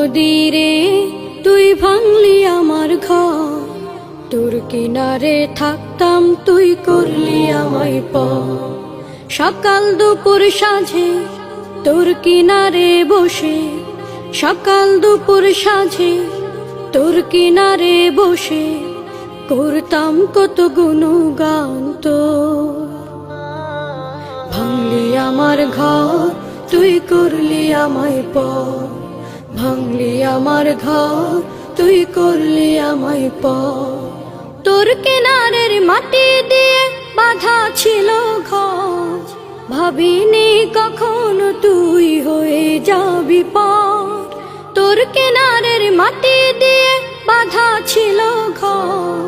নদীরে তুই ভাঙলি আমার ঘর, তোর কিনারে থাকতাম তুই করলি আমায় পর। সকাল দুপুর সাঁঝে তোর কিনারে বসে, সকাল দুপুর সাঁঝে তোর কিনারে বসে করতাম কত গুণগান তোর। ভাঙলি আমার ঘর তুই করলি আমায় পর, ভাঙলি আমার ঘর তুই করলি আমায় পর। তোর কিনারের মাটি দিয়ে বাঁধা ছিল ঘর, ভাবিনি কখনো তুই হয়ে যাবি পার। তোর কিনারের মাটি দিয়ে বাঁধা ছিল ঘর,